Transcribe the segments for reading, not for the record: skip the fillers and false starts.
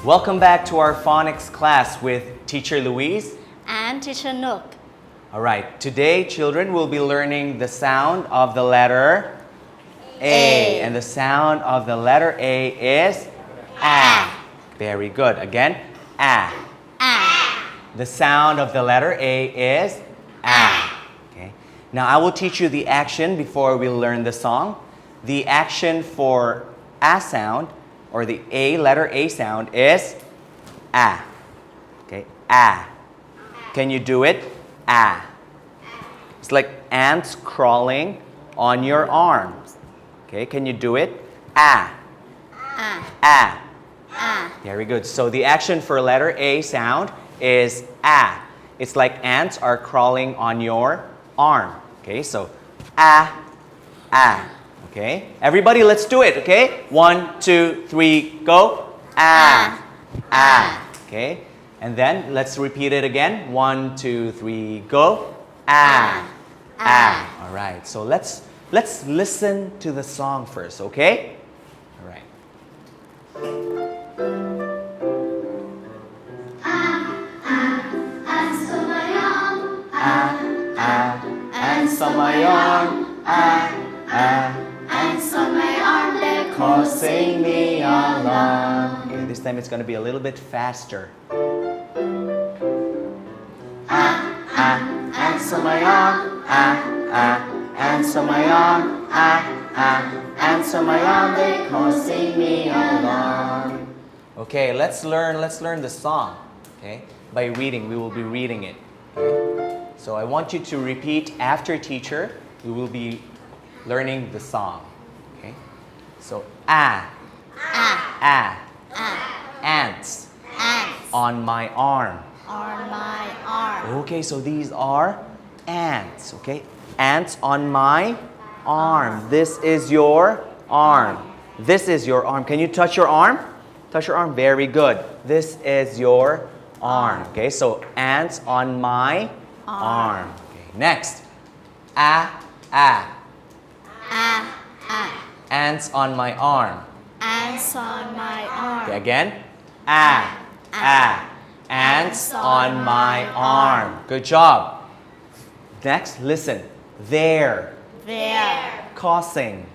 Welcome back to our phonics class with Teacher Louise and Teacher Nook. Alright, today children will be learning the sound of the letter A. And the sound of the letter A is A. Very good. Again, A. The sound of the letter A is A. Okay. Now I will teach you the action before we learn the song. The action for A sound or the letter A sound is A. Okay, A. Can you do it? A. It's like ants crawling on your arms. Okay, can you do it? A. A. Very good. So the action for letter A sound is A. It's like ants are crawling on your arm. Okay, so A. Okay, everybody, let's do it. Okay, 1, 2, 3, go. A. Okay, and then let's repeat it again. 1, 2, 3, go. A. All right. So let's listen to the song first. Okay. All right. Ants on my arm. Ants on my arm, they're Causing me alarm. Okay, this time it's going to be a little bit faster. Ants on my arm. Ants on my arm. Ants on my arm, they're causing me alarm. Okay, let's learn the song. Okay, by reading, we will be reading it. Okay? So I want you to repeat after teacher. We will be learning the song. Okay? So ants on my arm. on my arm. Okay, so these are ants. Okay? Ants on my arm. This is your arm. This is your arm. Can you touch your arm? Touch your arm. Very good. This is your arm. Okay, so ants on my arm. Okay, next. Ants on my arm. Ants on my arm. Okay, again. Ants on my arm. Good job. Next, listen. They're causing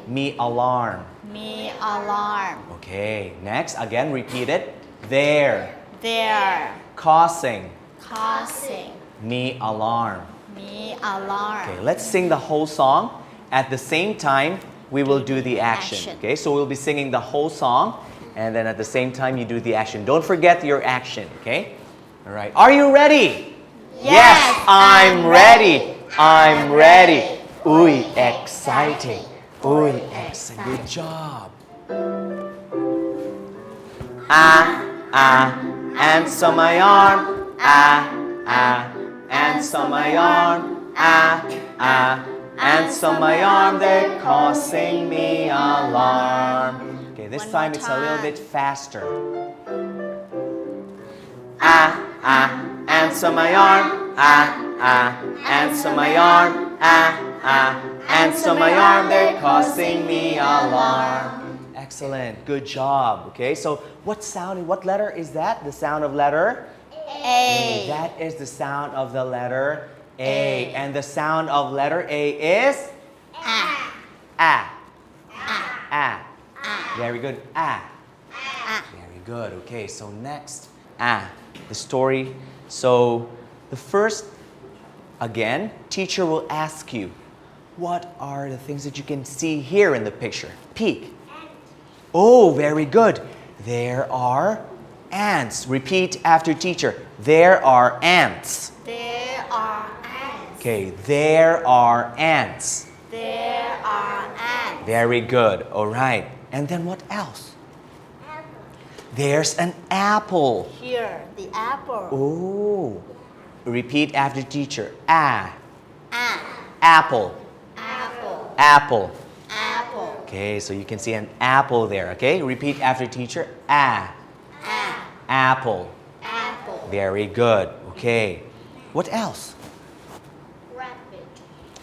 me alarm. Me alarm. Okay, next, again, repeat it. They're causing me alarm. me alarm. Okay, let's sing the whole song. At the same time, we will do the action. Okay, so we'll be singing the whole song, and then at the same time, you do the action. Don't forget your action, okay? All right. Are you ready? Yes, I'm ready. I'm ready. Ooh, exciting. Ooh, exciting. Good job. Ants on my arm. Ants on my arm. Ants on my arm, they're causing me alarm. Okay, this One time more it's a little time. bit faster. Ants on my arm. Ants on my arm. Ants on my arm, they're causing me alarm. Excellent, good job. Okay, so what letter is that? The sound of letter A. That is the sound of the letter A. And the sound of letter A is A. Very good. Very good. Okay, so next, the story. So the first, again, teacher will ask you, what are the things that you can see here in the picture? Peek. Oh, very good. There are ants. Repeat after teacher. There are ants. There are ants. Okay, there are ants. There are ants. Very good. All right. And then what else? There's an apple. Here, the apple. Oh. Repeat after teacher. Apple. Apple. Apple. Apple. Okay, so you can see an apple there. Okay, repeat after teacher. Apple. Apple. Very good. Okay. What else? Rabbit.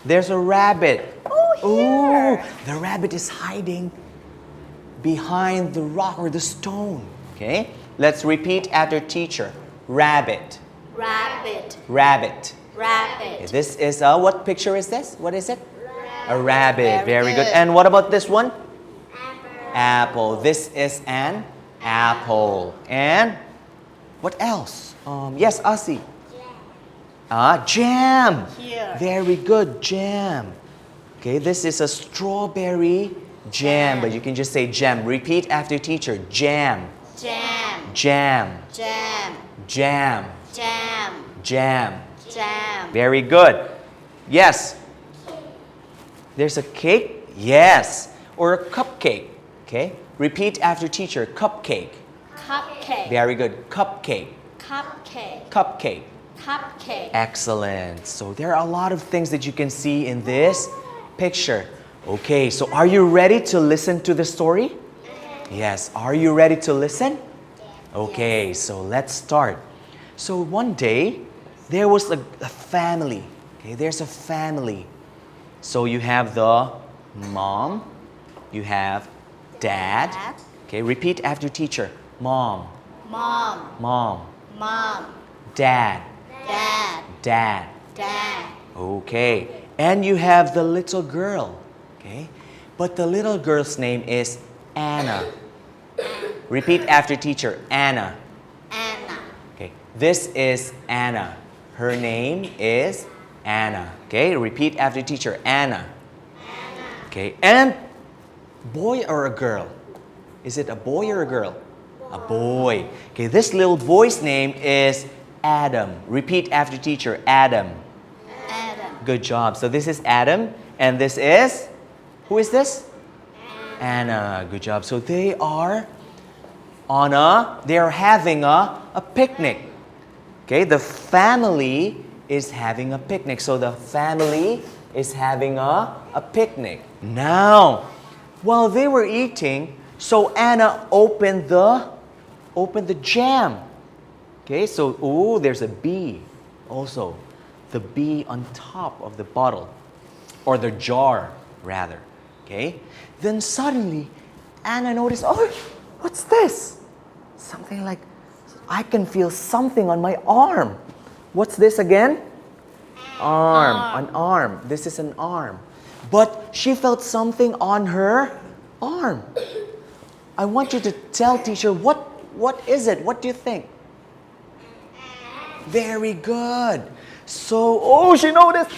There's a rabbit. Oh, here. The rabbit is hiding behind the rock or the stone. Okay, let's repeat after teacher. Rabbit, rabbit, rabbit. rabbit, Okay, this is what picture is this? What is it? A rabbit. Very Very good. good. And what about this one? Apple. This is an apple. And what else? Yes, Asi. Jam. Here. Very good. Jam. Okay, this is a strawberry jam, but you can just say jam. Repeat after teacher. Jam. jam, Jam. jam, Jam. jam, Jam. jam, Very good. Yes. There's a cake. Yes. Or a cupcake. Okay. Repeat after teacher. Cupcake. cupcake, Very good. Cupcake. cupcake, Cupcake. cupcake, Excellent. So there are a lot of things that you can see in this picture. Okay, so are you ready to listen to the story? Yes. Are you ready to listen? Okay, so let's start. So one day, there was a family. Okay, there's a family. So you have the mom, you have dad. Dad. Okay, repeat after teacher. Mom, mom, mom, mom, dad, dad, dad. dad, Okay, and you have the little girl. Okay, but the little girl's name is Anna. Repeat after teacher. Anna. Anna, Okay, this is Anna. Her name is Anna. Okay, repeat after teacher. Anna. Okay, and boy or a girl? Is it a boy or a girl? A boy. Okay, this little boy's name is Adam. Repeat after teacher. Adam. Adam, Good job. So this is Adam, and this is? Who is this? Anna. Good job. So they are having a picnic. Okay, the family is having a picnic. So the family is having a picnic. Now, while they were eating, so Anna opened the jam. Okay, so there's a bee also. The bee on top of the bottle, or the jar rather. Okay, then suddenly Anna noticed, oh, what's this? Something like, I can feel something on my arm. What's this again? Arm. An arm. This is an arm. But she felt something on her arm. I want you to tell teacher, what is it? What do you think? Very good. So, she noticed,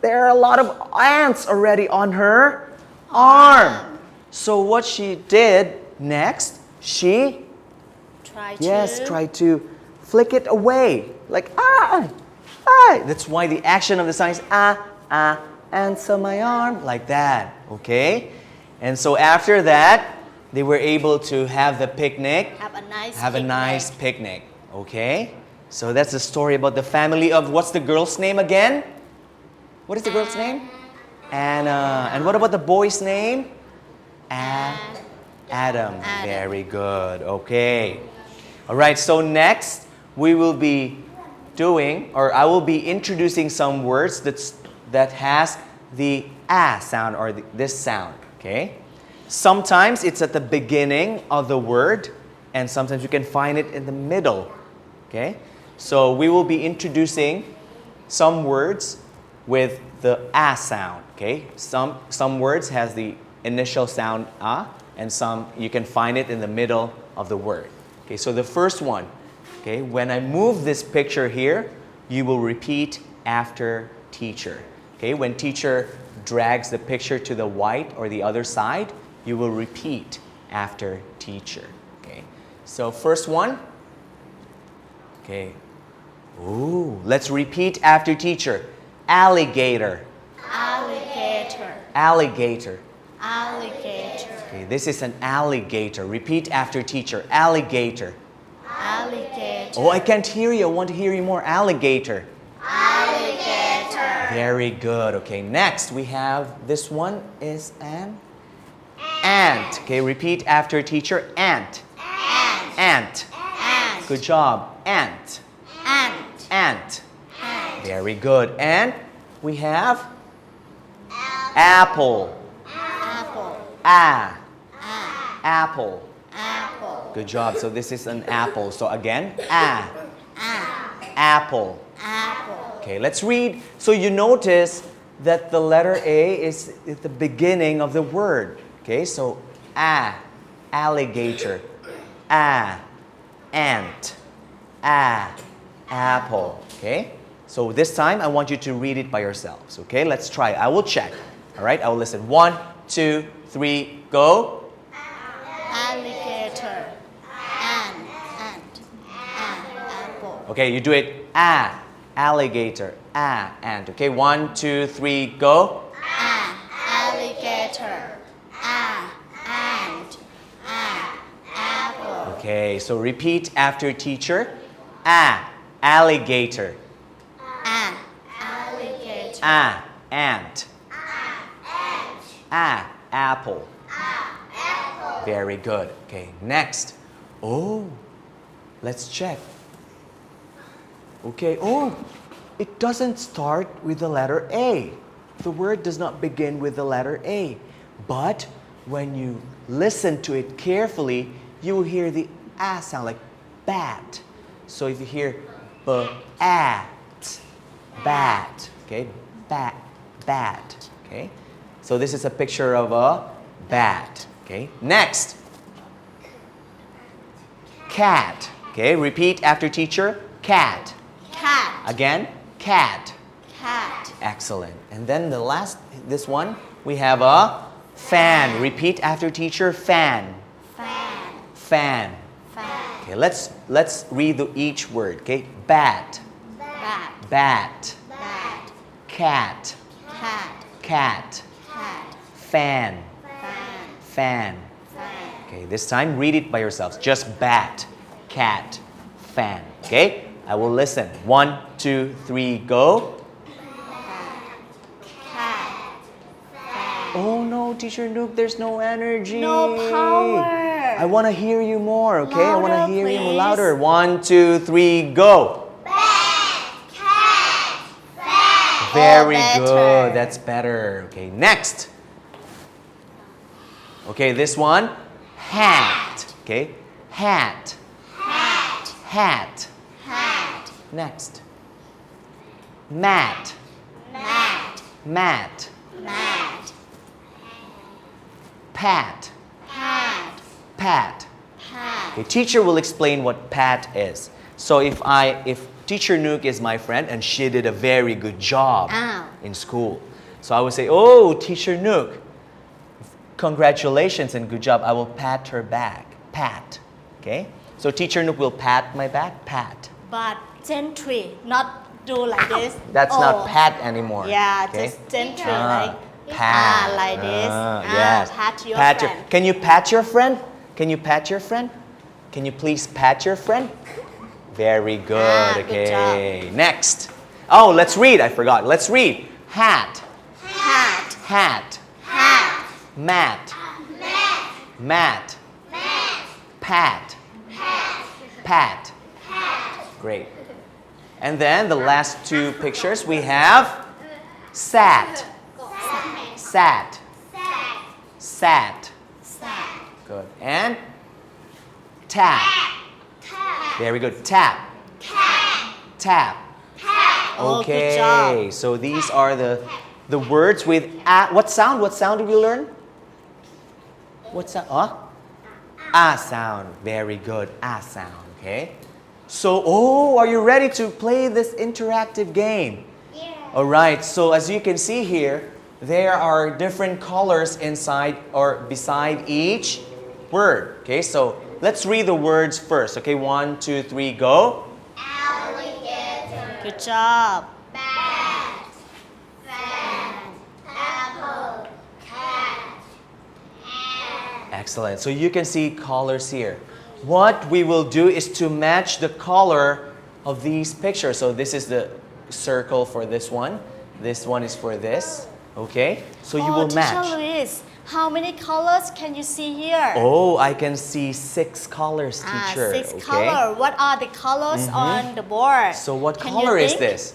there are a lot of ants already on her arm. So what she did next, she tried to flick it away. Like, That's why the action of the sign is, ants on my arm, like that. Okay? And so after that, they were able to have the picnic. have a nice picnic. Okay? So that's the story about the family of, what's the girl's name again? What is the girl's name? Anna. And what about the boy's name? Adam. Very good. Okay. All right, so next we will be doing, or I will be introducing some words that has the sound, or this sound. Okay? Sometimes it's at the beginning of the word, and sometimes you can find it in the middle. Okay? So we will be introducing some words with the sound. Okay? Some words has the initial sound and some you can find it in the middle of the word. Okay, so the first one, okay, when I move this picture here, you will repeat after teacher. Okay, when teacher drags the picture to the white or the other side, you will repeat after teacher. Okay, so first one. Okay. Ooh, let's repeat after teacher. Alligator. alligator, Alligator. alligator, Okay, this is an alligator. Repeat after teacher. Alligator. alligator, Oh, I can't hear you. I want to hear you more. Alligator. alligator, Very good. Okay, next we have, this one is an ant. Okay, repeat after teacher. Ant. Ant. ant, Good job. Ant. ant, Ant. ant, Very good. And we have apple. apple, Apple. apple, Good job. So this is an apple. So again, apple. apple, Okay, let's read. So you notice that the letter A is at the beginning of the word. Okay, so alligator, ant, apple. Okay, so this time I want you to read it by yourselves. Okay, let's try. I will check. All right, I will listen. 1, 2, 3, go. alligator, ant, apple, Okay, you do it. Alligator, ant. Okay, 1, 2, 3, go. alligator, ant, apple, Okay, so repeat after teacher. Alligator, alligator, ant, apple. Very good. Okay, next. Oh, let's check. Okay, oh, it doesn't start with the letter A. The word does not begin with the letter A. But when you listen to it carefully, you will hear the sound like bat. So if you hear bat, okay, bat, okay. So this is a picture of a bat, okay. Next, cat, okay. Repeat after teacher, cat. cat, Again, cat. cat, Excellent. And then the last, this one, we have a fan. Repeat after teacher, fan. fan, Fan. fan, Okay, let's read each word. Okay, bat, bat, bat, bat, cat, cat, cat, cat, fan, fan, fan. fan, Okay, this time read it by yourselves. Just bat, cat, fan. Okay, I will listen. 1, 2, 3, go. cat, Oh no, Teacher Nook, there's no energy. no power. I want to hear you more, okay? I want to Louder, hear you please. louder. 1, 2, 3, go. Very better. good. That's better. Okay, next. Okay, this one. Hat. Okay, hat. hat, Hat. hat, Next. Mat. mat, Mat. mat, Pat. pat, Pat. pat, Okay, teacher will explain what pat is. So if Teacher Nook is my friend and she did a very good job Ow. in school, so I would say, "Oh, Teacher Nook, congratulations and good job." I will pat her back. Pat. Okay? So Teacher Nook will pat my back. Pat. but gently, not do like this. That's Oh. not pat anymore. Yeah, okay? just gently, Ah, like pat. like this. Yes. Pat your Pat friend. Can you pat your friend? Can you pat your friend? Can you please pat your friend? Very good. Good Okay. Next. Oh, let's read. I forgot. Let's read. Hat. Hat, Hat. hat, Mat. Mat. Pat. Pat. Great. And then the last two pictures we have sat. Sat. Sat. sat, Good. And tap. Very good. Tap. Tap. Oh, good Okay. job. So these are the words with what sound? What sound did we learn? What sound? Sound. Very good. Sound. Okay. So, are you ready to play this interactive game? All right. So as you can see here, there are different colors inside or beside each word. Okay. So let's read the words first. Okay. 1, 2, 3, go. good job. Excellent. So you can see colors here. What we will do is to match the color of these pictures. So this is the circle for this one. This one is for this. Okay? So you will Teacher match. Luis, how many colors can you see here? Oh, I can see 6 colors, teacher. 6 okay? colors. What are the colors on the board? So what Can you color is think? this?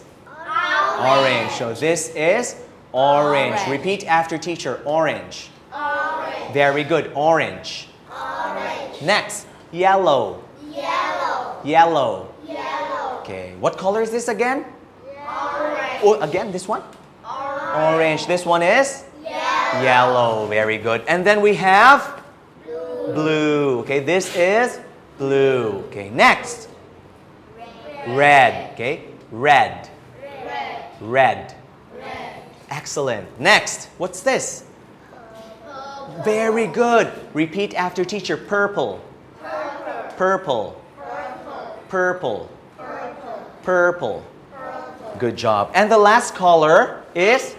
Orange. So this is orange. Orange. Repeat after teacher. Orange. Very good. Orange. Next, Yellow. Yellow. Yellow. Yellow. Okay. What color is this again? Orange. Oh, again, this one? Orange. This one is? Yellow. Yellow. Very good. And then we have? Blue. Blue. Okay, this is blue. Okay, next. Red. Okay, red. Red. Red. Red. Excellent. Next, what's this? Very good. Repeat after teacher. Purple. Purple. Purple. Purple. Good job. And the last color is?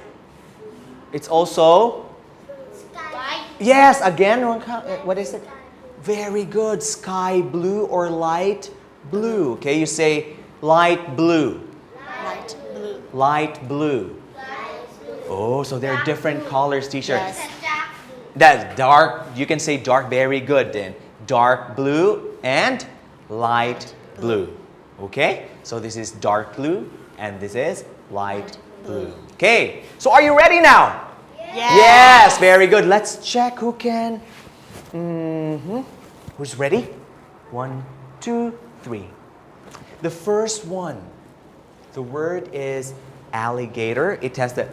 It's also? Sky. Yes, again, what is it? Very good. Sky blue or light blue. Okay, you say light blue. Light blue. Light blue. Oh, so there are different colors, teacher. Yes. That's dark. You can say dark. Very good then. Dark blue and light blue. Okay? So this is dark blue and this is light blue. Okay. So are you ready now? Yes. Very good. Let's check who can. Who's ready? 1, 2, 3. The first one. The word is alligator. It has the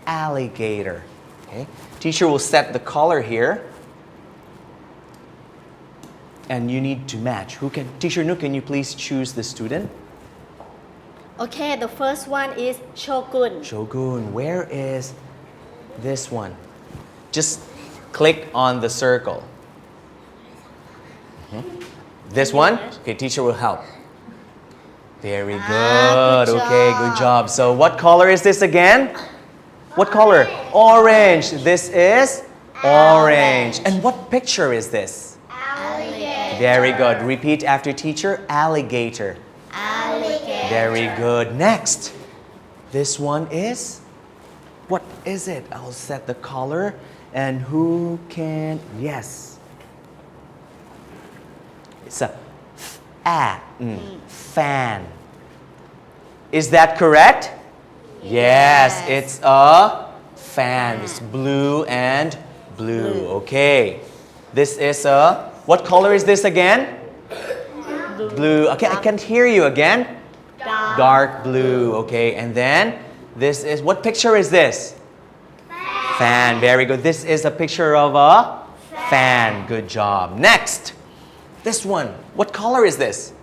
alligator. Okay. Teacher will set the color here. And you need to match. Who can? Teacher Nu, can you please choose the student? Okay, the first one is Shogun. Shogun, where is this one? Just click on the circle. This one? Okay, teacher will help. Very good. Good Okay, good job. job. So what color is this again? What color? Orange. This is orange. And what picture is this? Alligator. Very good. Repeat after teacher. Alligator. Alligator. Very good. Next. This one is? What is it? I'll set the color. And who can? Yes. It's a fan. Is that correct? Yes, it's a fan. It's blue and blue. Okay. This is a, what color is this again? Blue. Okay, I can't hear you again. Dark blue. Okay, and then this is, what picture is this? Fan. Very good. This is a picture of a fan. Good job. Next. This one. What color is this?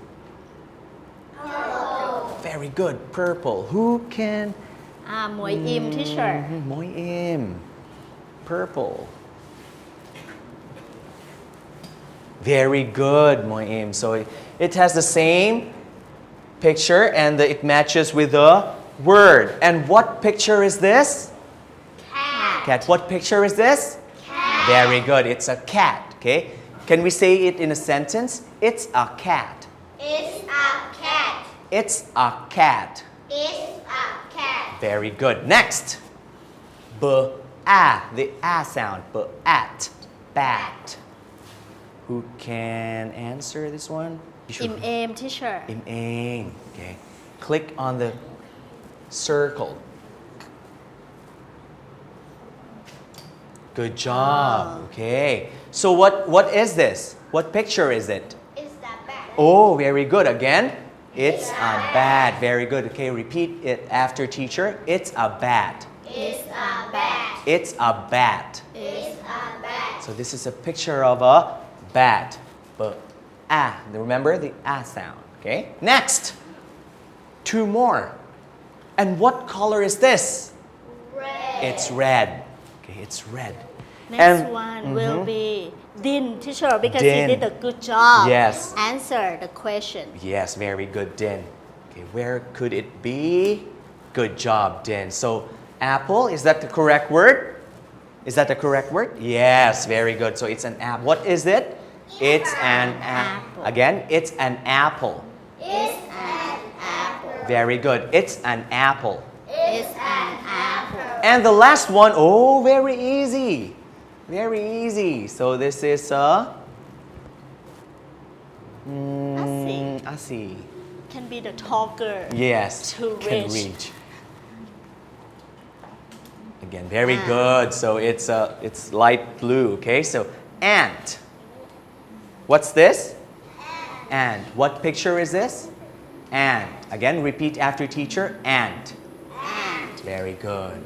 Very good. Purple. Who can? Moy Im, teacher. Moy Im. Purple. Very good, Moy Im. So it has the same picture and it matches with the word. And what picture is this? Cat. What picture is this? Cat. Very good. It's a cat. Okay. Can we say it in a sentence? It's a cat. It's a cat. It's a cat. It's a cat. Very good. Next. The sound. Bat. Who can answer this one? Im Aim, teacher. Im Aim. Okay. Click on the circle. Good job. Okay. So what is this? What picture is it? It's the bat. Oh, very good. Again, it's a bat. Very good. Okay, repeat it after teacher. It's a bat. It's a bat. It's a bat. It's a bat. So this is a picture of a bat. Remember the sound. Okay. Next, 2 more. And what color is this? Red. It's red. Okay, it's red. Next one will be Din, teacher, because he Din. did a good job. Yes. Answer the question. Yes, very good, Din. Okay, where could it be? Good job, Din. So apple, is that the correct word? Is that the correct word? Yes, very good. So it's an apple. What is it? It's an apple. Again, it's an apple. It's an apple. Very good. It's an apple. It's an apple. And the last one, oh, very easy. Very easy. So this is a Asi. Can be the talker. Yes, To can reach. reach. Again, very good. So it's light blue. Okay, so ant. What's this? And. What picture is this? And. Again, repeat after teacher. And. Very good.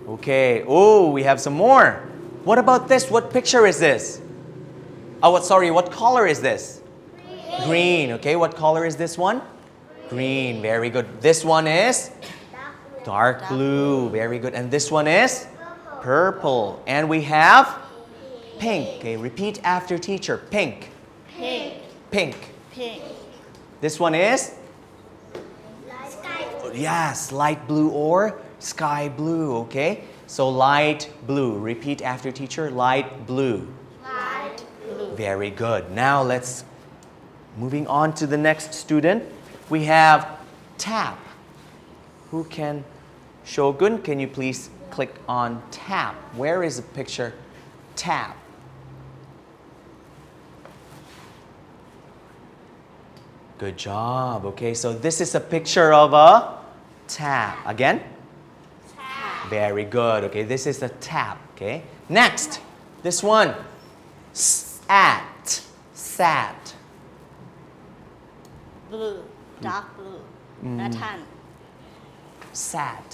Okay. Oh, we have some more. What about this? What picture is this? Oh, what color is this? Green. Okay, what color is this one? Green. Very good. This one is dark blue. Very good. And this one is purple. And we have pink. Okay, repeat after teacher. Pink. pink Pink. pink This one is? Yes, light blue or sky blue. Okay, so light blue. Repeat after teacher. Light blue. Very good. Now let's moving on to the next student. We have tap. Who can Shogun, can you please click on tap? Where is the picture? Tap. Good job. Okay, so this is a picture of a tap. Again? Very good. Okay, this is a tap. Okay. Next, this one. Sat. Sat. blue dark blue นะท่าน Sat.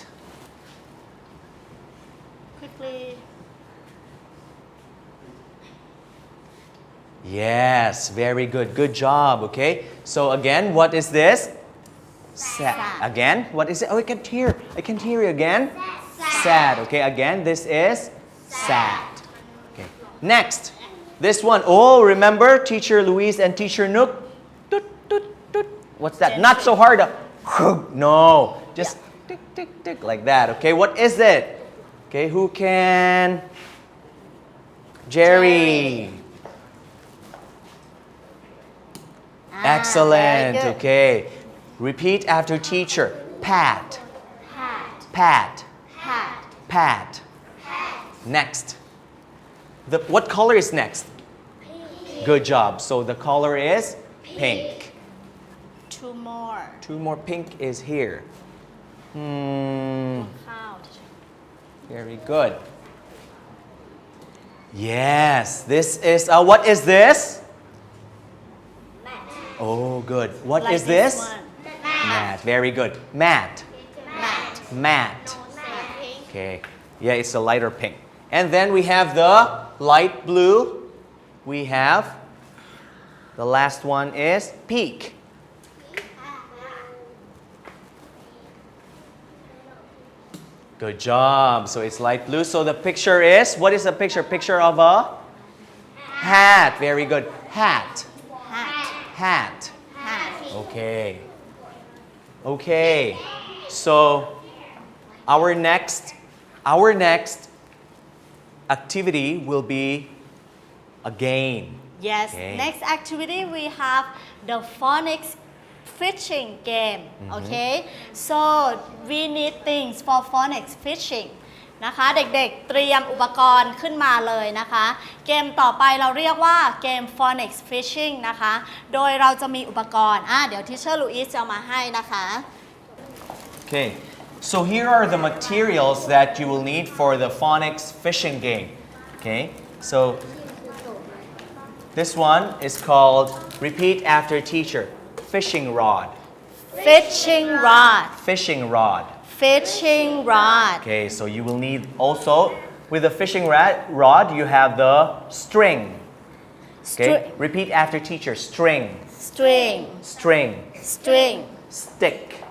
quickly Yes, very good. Good job. Okay. So again, what is this? Sat. Again, what is it? Oh, I can't hear. I can't hear you again. Sat. Okay. Again, this is sat. Okay. Next, this one. Oh, remember Teacher Louise and Teacher Nook? Toot, toot, toot. What's that? Not so hard. No, just tick, tick, tick like that. Okay. What is it? Okay. Who can? Jerry. Excellent. very good. Okay. Repeat after teacher. Pat. Pat. Pat. Next. What color is next? Good job. So the color is pink. two more Two more pink is here. ข้าว Very good. Yes. This is. What is this? Oh, good. What like is this? one. Mat. Very good. Mat. Mat. Okay. Yeah, it's a lighter pink. And then we have the light blue. We have the last one is peak. Good job. So it's light blue. So the picture is, what is the picture? Picture of a hat. Very good. Hat. Hat. Okay. Okay. So our next activity will be a game. Yes, Okay. next activity we have the phonics fishing game. Okay, so we need things for phonics fishing นะคะเด็กๆเตรียมอุปกรณ์ขึ้นมาเลยนะคะเกมต่อไปเราเรียกว่าเกม phonics fishing นะคะโดยเราจะมีอุปกรณ์เดี๋ยว Teacher Louise จะเอามาให้นะคะ Okay. So here are the materials that you will need for the phonics fishing game. Okay. So this one is called, repeat after teacher, fishing rod. fishing rod Fishing rod. fishing rod Okay, so you will need also, with the fishing rod, you have the string. Okay, repeat after teacher, string, string string, string stick,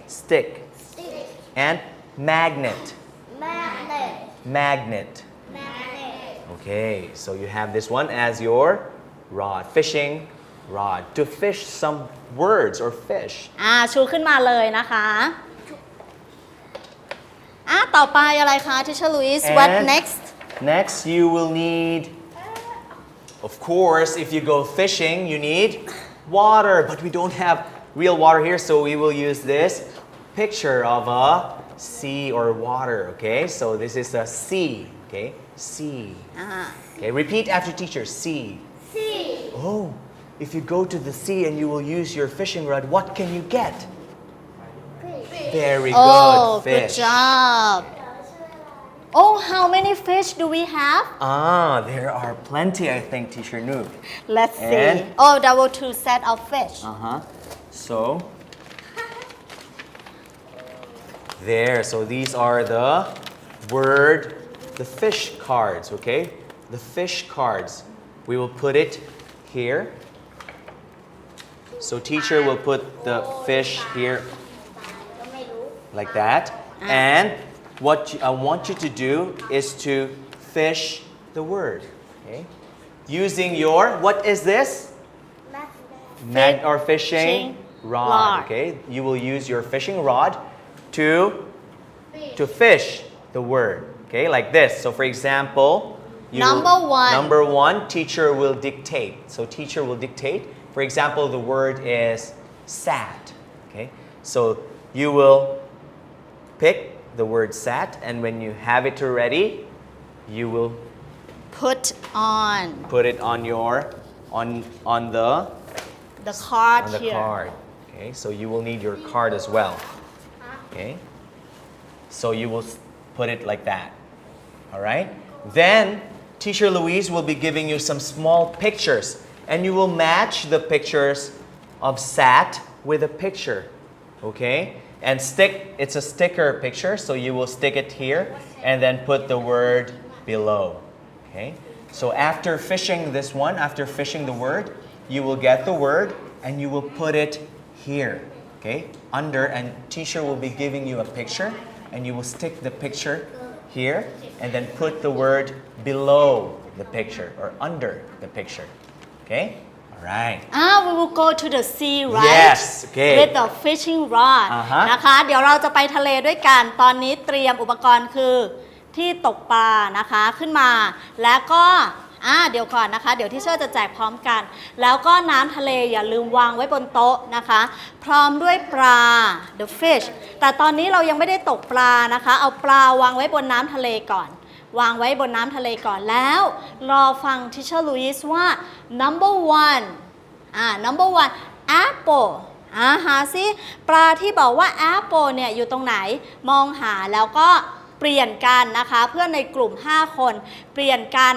stick, and magnet, magnet. Okay, so you have this one as your rod, fishing rod, to fish some words or fish. ชูขึ้นมาเลยนะคะต่อไปอะไรคะ Teacher Louise what And next Next, you will need, of course, if you go fishing, you need water, but we don't have real water here, so we will use this picture of a sea or water, okay? So this is a sea, okay? Sea. Okay, repeat after teacher, sea. Oh, if you go to the sea and you will use your fishing rod, what can you get? Very good, oh good fish. job Oh, how many fish do we have? There are plenty, I think, Teacher Noob. Let's see. And- Oh, there were 2 sets of fish. So, there. So these are the fish cards, okay? The fish cards. We will put it here. So teacher will put the fish here ก็ไม่รู้ like that. And what I want you to do is to fish the word, okay? Using your, what is this? Mag or fishing rod, rod. okay? You will use your fishing rod to fish the word, okay? Like this. So for example, Number 1, teacher will dictate. So teacher will dictate. For example, the word is sad, okay? So you will pick the word sad, and when you have it ready, you will Put on put it on your on the card on the here. card. Okay, so you will need your card as well. Okay, so you will put it like that. All right. Then Teacher Louise will be giving you some small pictures, and you will match the pictures of sat with a picture. Okay, and it's a sticker picture, so you will stick it here, and then put the word below. Okay, so after fishing this one, after fishing the word, you will get the word and you will put it here, okay, under, and teacher will be giving you a picture and you will stick the picture here and then put the word below the picture or under the picture, okay? All right. We will go to the sea, right? Yes, okay. With the fishing rod นะคะเดี๋ยวเราจะไปทะเลด้วยกันตอนนี้เตรียมอุปกรณ์คือที่ตกปลานะคะขึ้นมาแล้วก็เดี๋ยวก่อนนะคะเดี๋ยวที่เชอร์จะแจกพร้อมกันแล้วก็น้ำทะเลอย่าลืมวางไว้บนโต๊ะนะคะพร้อมด้วยปลา the fish แต่ตอนนี้เรายังไม่ได้ตกปลานะคะเอาปลาวางไว้บนน้ำทะเลก่อนวางไว้บนน้ำทะเลก่อนแล้วรอฟังทิเชอร์ลุยส์ว่า number 1 apple หาซิปลาที่บอกว่า apple เนี่ยอยู่ตรงไหนมองหาแล้วก็เปลี่ยนกันนะคะเพื่อนในกลุ่ม5คนเปลี่ยนกัน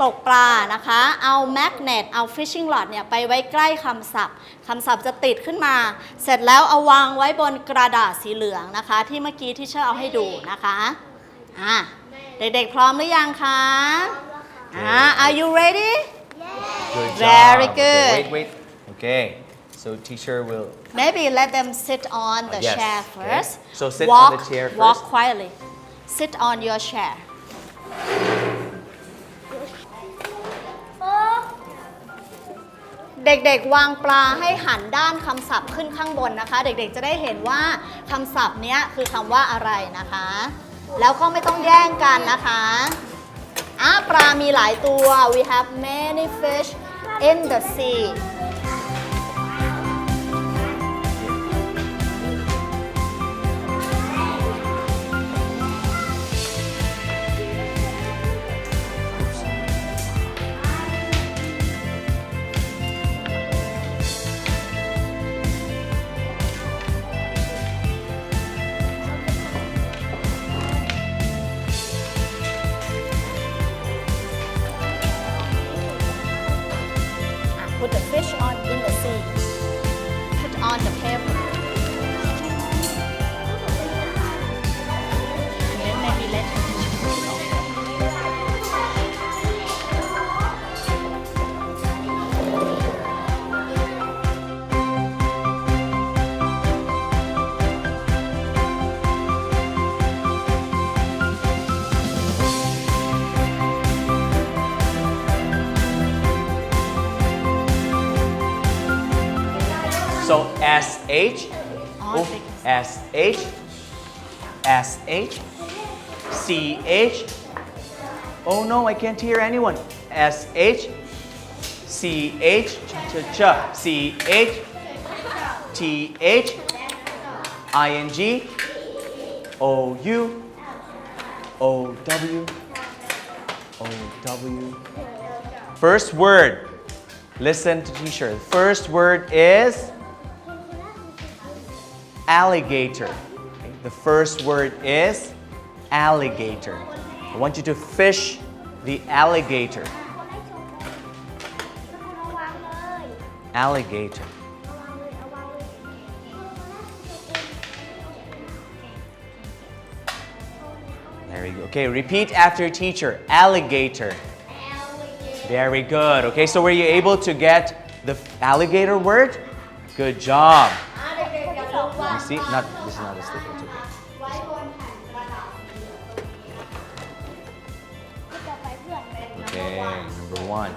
ตกปลานะคะเอาแมกเนตเอา fishing rod เนี่ยไปไว้ใกล้คำศัพท์จะติดขึ้นมาเสร็จแล้วเอาวางไว้บนกระดาษสีเหลืองนะคะที่เมื่อกี้ที่เชอร์เอาให้ดูนะคะเด็กๆพร้อมหรือยังคะAre you ready? Good Very job. good. Okay, wait. Okay. So teacher will Maybe let them sit on the yes, chair okay. first. So sit walk, on the chair first. Walk quietly. Sit on your chair. เด็กๆวางปลาให้หันด้านคำศัพท์ขึ้นข้างบนนะคะเด็กๆจะได้เห็นว่าคำศัพท์เนี้ยคือคำว่าอะไรนะคะแล้วก็ไม่ต้องแย่งกันนะคะปลามีหลายตัว We have many fish in the sea Put the fish on in the sea. Put on the paper. And then maybe let So SH, SH, SH, CH. Oh no, I can't hear anyone. SH, CH, CH, TH, ING, OU, OW, OW. First word. Listen to teacher. The first word is alligator. Okay? The first word is alligator. I want you to fish the alligator. Alligator. There we go. Okay, repeat after teacher. Alligator. Very good. Okay, so were you able to get the alligator word? Good job. Let me see. This is not a sticker. It's okay. Okay, number one.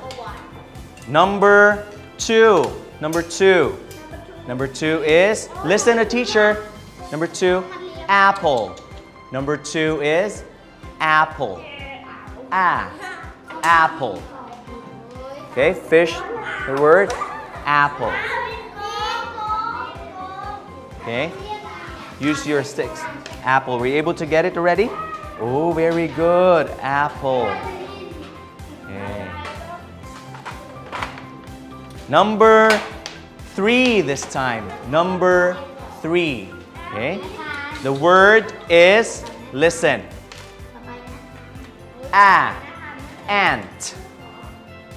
Number two. Number two. Number two is, listen to teacher. Number two, apple. Number two is apple. Apple. Okay, fish the word apple. Okay, use your sticks. Apple. Were you able to get it already? Oh, very good. Apple. Okay. Number three this time. Number three. Okay. The word is, listen. Ant. Ant.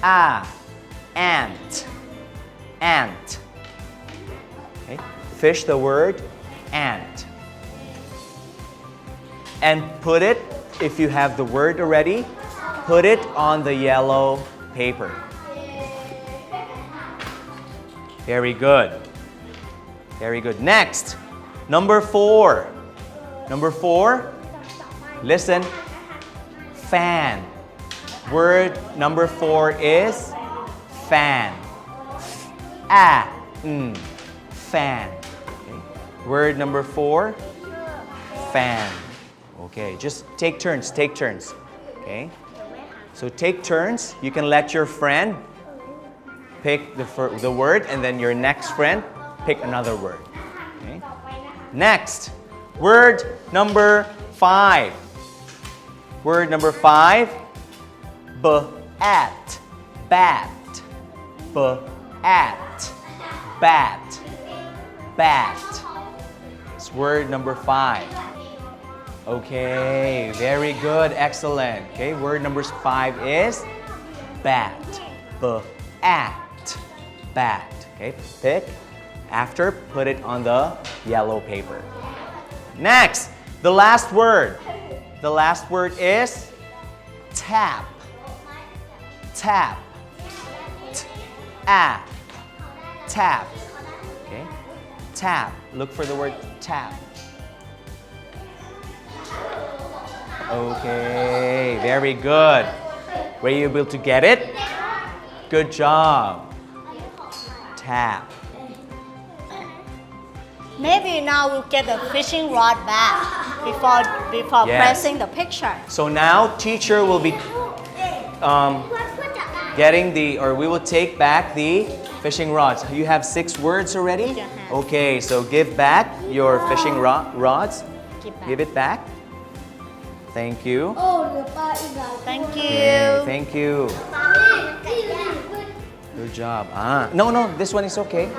Ant. Okay. Fish the word ant. And put it, if you have the word already, put it on the yellow paper. Very good. Very good. Next, number four. Number four, listen. Fan. Word number four is fan. Fan. Okay. Word number four, fan. Okay, just take turns, take turns. Okay. So take turns. You can let your friend pick the word, and then your next friend pick another word. Okay. Next, word number five. Word number five, bat. Bat. Bat. Bat. It's word number five. Okay, very good, excellent. Okay, word number five is bat. Bat. Okay, pick. After, put it on the yellow paper. Next, the last word. The last word is tap. Tap. Tap. Okay, tap. Look for the word tap. Okay, very good. Were you able to get it? Good job. Tap. Maybe now we'll get the fishing rod back before Yes. pressing the picture. So now teacher will be getting we will take back the fishing rods. You have 6 words already? Yeah. Okay, so give back your fishing rods. Give it back. Thank you. Thank you. Okay, thank you. Good job. No, this one is okay.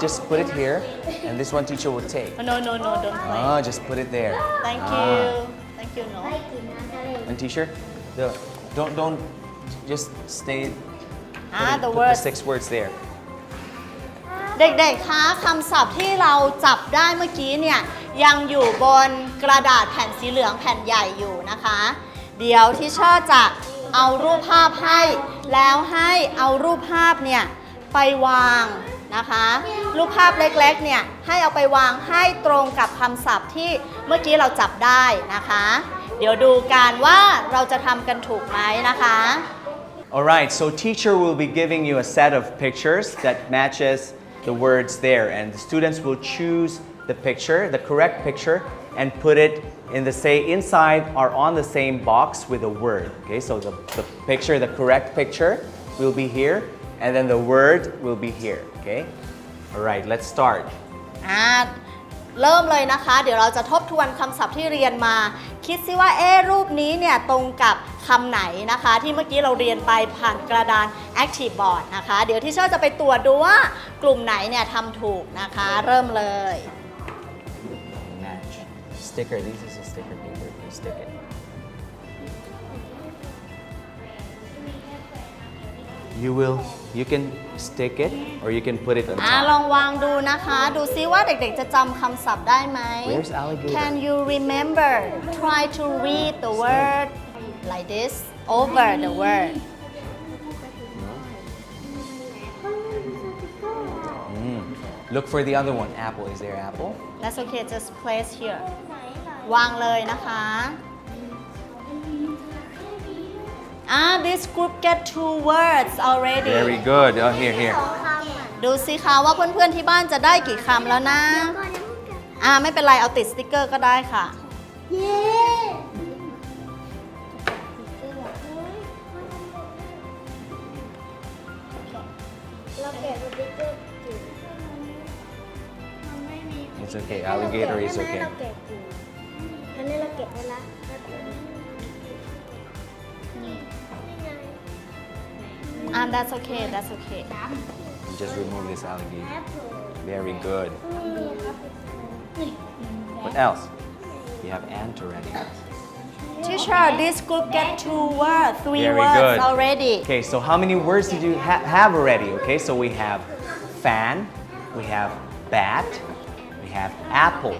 Just put it here, and this one teacher will take. No, don't play. Just put it there. Thank you. Thank you, no. And teacher, don't just stay. The Put words. the 6 words there. เด็กๆ คะคำศัพท์ที่เราจับได้เมื่อกี้เนี่ยยังอยู่บนกระดาษแผ่นสีเหลืองแผ่นใหญ่อยู่นะคะ เดี๋ยวที่เชอร์จะเอารูปภาพให้แล้วให้เอารูปภาพเนี่ยไปวางนะคะรูปภาพเล็กๆเนี่ยให้เอาไปวางให้ตรงกับคำศัพท์ที่เมื่อกี้เราจับได้นะคะเดี๋ยวดูกันว่าเราจะทำกันถูกไหมนะคะ Alright, so teacher will be giving you a set of pictures that matches the words there, and the students will choose the picture, the correct picture, and put it in inside or on the same box with a word. Okay, so the picture, the correct picture will be here, and then the word will be here. Okay, alright, let's start. เริ่มเลยนะคะเดี๋ยวเราจะทบทวนคำศัพท์ที่เรียนมาคิดซิว่ารูปนี้เนี่ยตรงกับคำไหนนะคะที่เมื่อกี้เราเรียนไปผ่านกระดาน Active Board นะคะเดี๋ยวที่เชอร์จะไปตรวจดูว่ากลุ่มไหนเนี่ยทำถูกนะคะเริ่มเลย Match. Sticker. This is a sticker paper. You stick it. you can stick it or you can put it on ลอง top. วางดูนะคะ ดูซิว่าเด็กๆจะจำคำศัพท์ได้ไหม Where's alligator? Can you remember try to read the word like this over the word Look for the other one. Apple. Is there apple? That's okay just place here วางเลยนะคะ this group get 2 words already Very good. Oh, here. ดูสิคะว่าเพื่อนๆที่บ้านจะได้กี่คำแล้วนะ ไม่เป็นไรเอาติดสติกเกอร์ก็ได้ค่ะ เย้เราเก็บสติ๊กเกอร์อยู่มันไม่มี It's okay. Alligator is okay. เราเก็บอยู่อันนี้เราเก็บไว้ละThat's okay that's okay Just remove this alligator. Very good. What else? We have ant already. Teacher this group get 2 words 3 Very words good. already Okay, so how many words did you have already? Okay, so we have fan, we have bat, we have apple,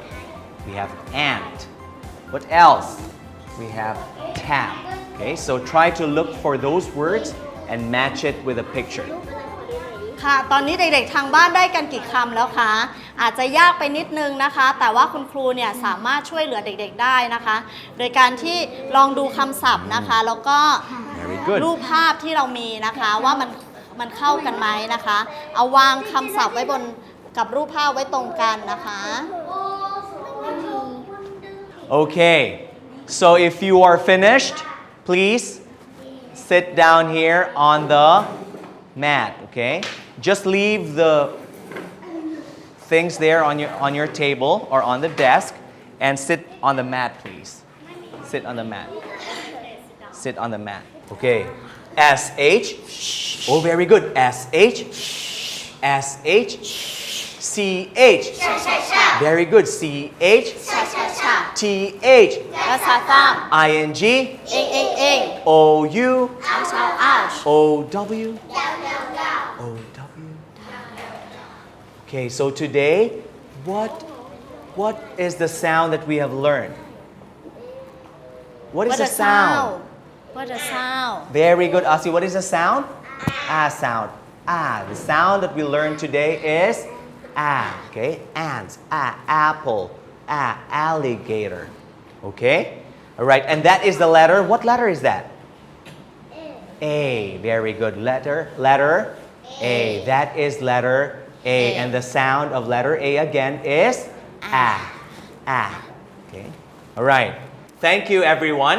we have ant. What else? We have tap. Okay, so try to look for those words and match it with a picture. ค่ะ ตอนนี้เด็กๆทางบ้านได้กันกี่คำแล้วคะ อาจจะยากไปนิดนึงนะคะ แต่ว่าคุณครูเนี่ยสามารถช่วยเหลือเด็กๆได้นะคะ โดยการที่ลองดูคำศัพท์นะคะ แล้วก็ Very good. รูปภาพที่เรามีนะคะว่ามันเข้ากันไหมนะคะ เอาวางคำศัพท์ไว้บนกับรูปภาพไว้ตรงกันนะคะ Okay, so if you are finished, please sit down here on the mat, okay? Just leave the things there on your table or on the desk and sit on the mat, please. Sit on the mat. Sit on the mat. Okay. S-H. Oh, very good. S-H. S-H. C-H. Very good. C-H. T-H. ภาษาต่าง I-N-G. เอง O-U. ชาวอ้าว O-W. O-W. Okay, so today, what is the sound that we have learned? What is the sound? What a sound Very good, Asi. What is the sound? Sound. The sound that we learned today is okay? Ants. Apple. Alligator. Okay? All right, and that is the letter. What letter is that? A. Very good. Letter A. That is letter A. And the sound of letter A again is Okay. All right. Thank you, everyone.